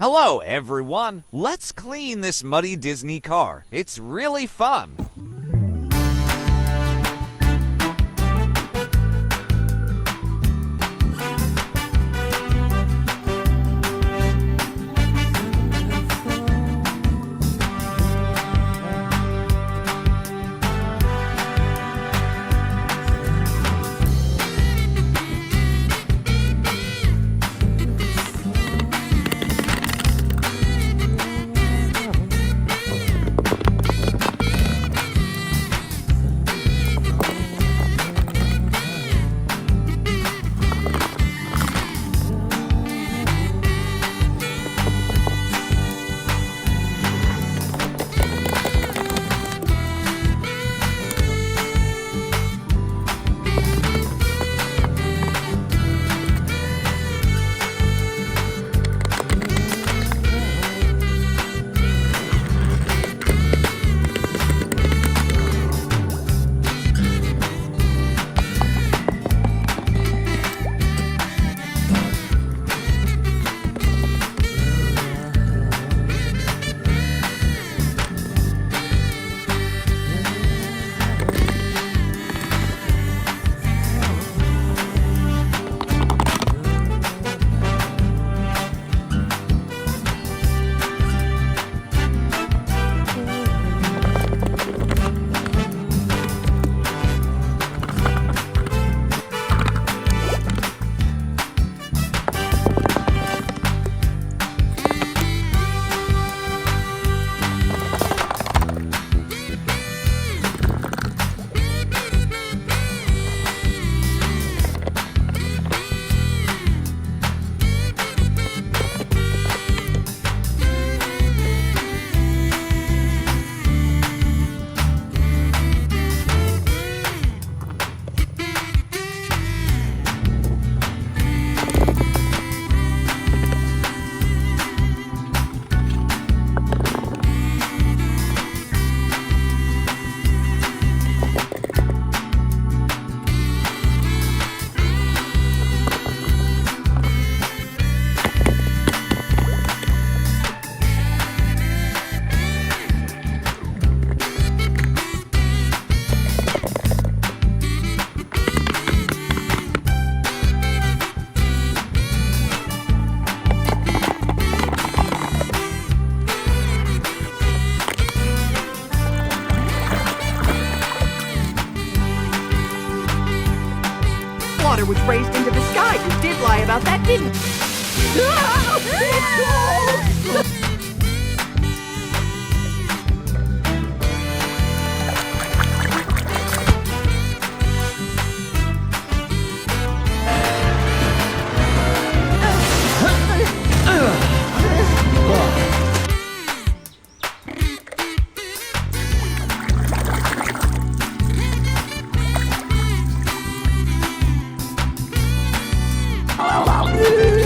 Hello, everyone. Let's clean this muddy Disney car. It's really fun. Water was raised into the sky. You did lie about that, didn't you?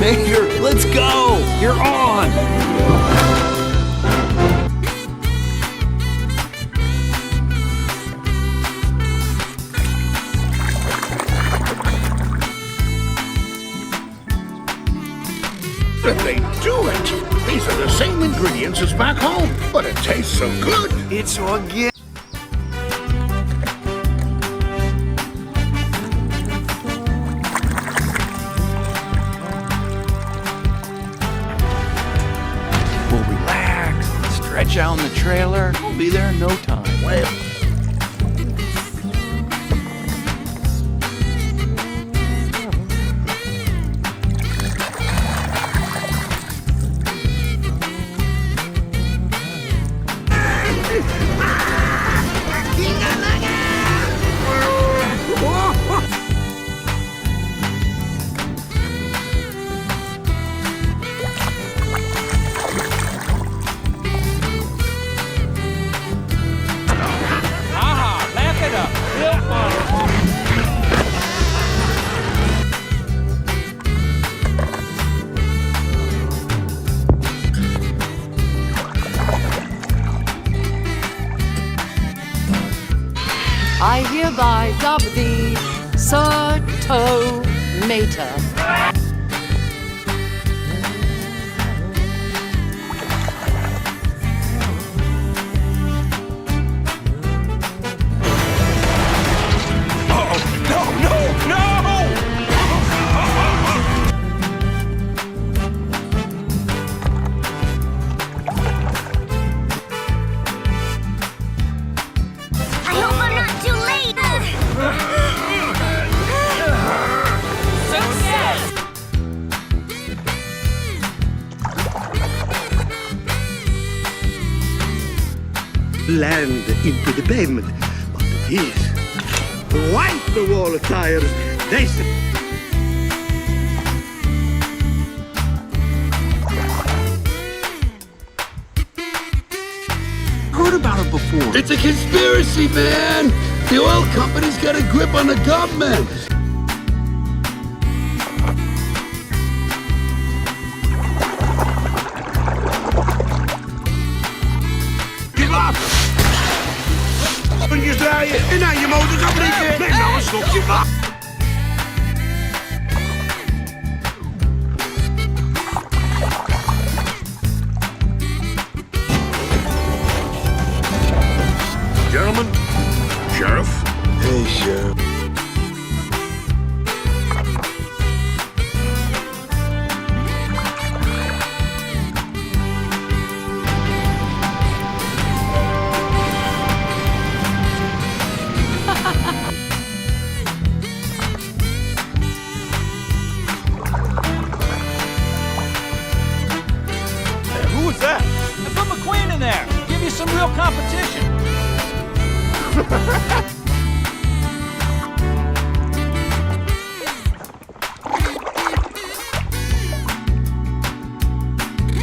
Mayor, let's go! You're on! But they do it! These are the same ingredients as back home, but it tastes so good! It's organic. We'll relax, stretch out in the trailer. We'll be there in no time. I hereby dub thee Sir Tomica. blend into the pavement. But these white-the-wall tires, they... Heard about it before. It's a conspiracy, man! The oil company's got a grip on the government! Give up! Kun je draaien en naar je motor kan vliegen! Neem nou een slokje water! Gentlemen, Sheriff. Hey, Sheriff. Who was that? I put McQueen in there. Give you some real competition.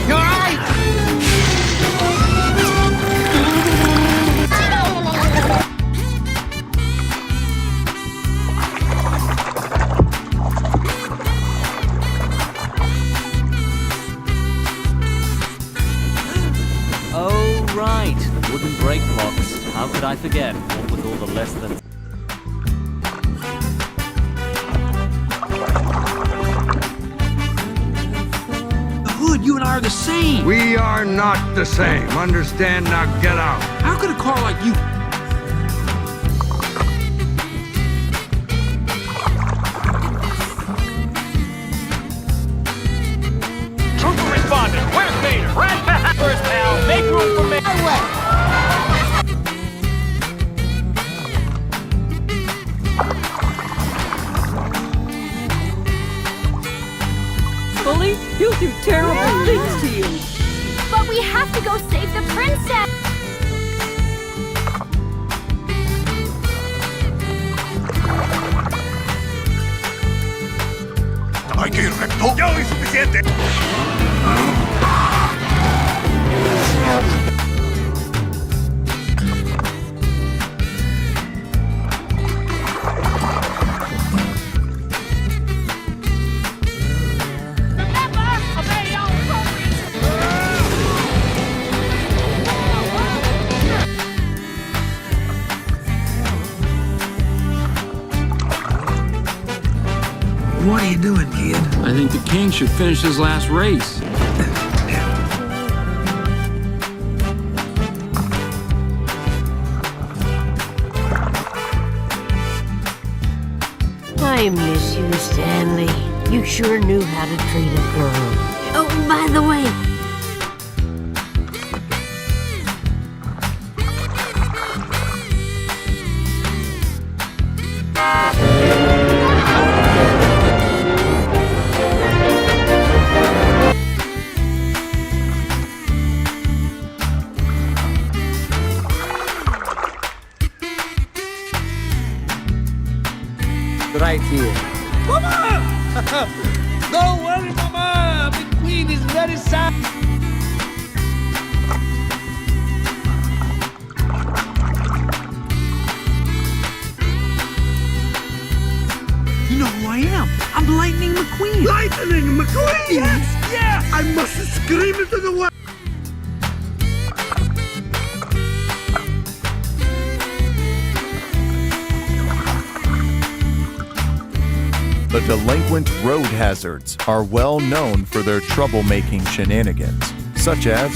You all right? Oh, right. The wooden brake blocks. How could I forget? What with all the less than... Hood, you and I are the same. We are not the same. Understand? Now get out. How could a car like you... Trooper responded. Where's Vader? Right first, pal. Make room for me. Bully, he'll do terrible things to you. But we have to go save the princess! Aquí recto. Ya es suficiente. What are you doing, kid? I think the king should finish his last race. I miss you, Stanley. You sure knew how to treat a girl. Oh, by the way, Right here. Mama! Don't worry, Mama! McQueen is very sad. You know who I am. I'm Lightning McQueen. Lightning McQueen! Yes, yes! I must scream into the world. The delinquent road hazards are well known for their troublemaking shenanigans, such as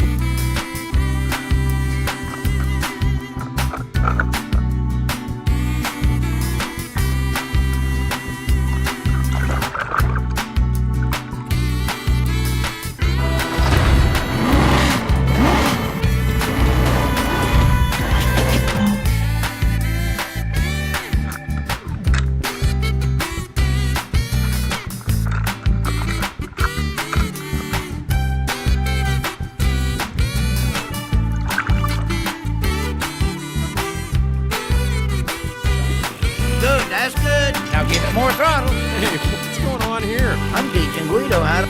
Give it more throttle. Hey, what's going on here? I'm teaching Guido how to...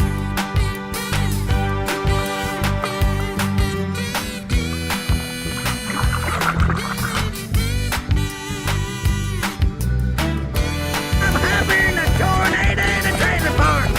I'm having a tornado in a trailer park.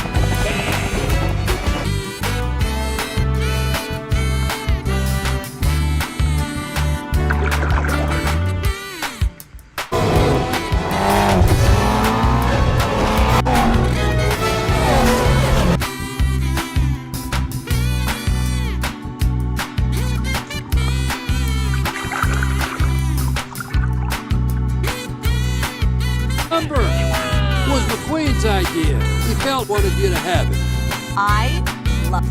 Lumber was McQueen's idea. He felt wanted you to have it. I love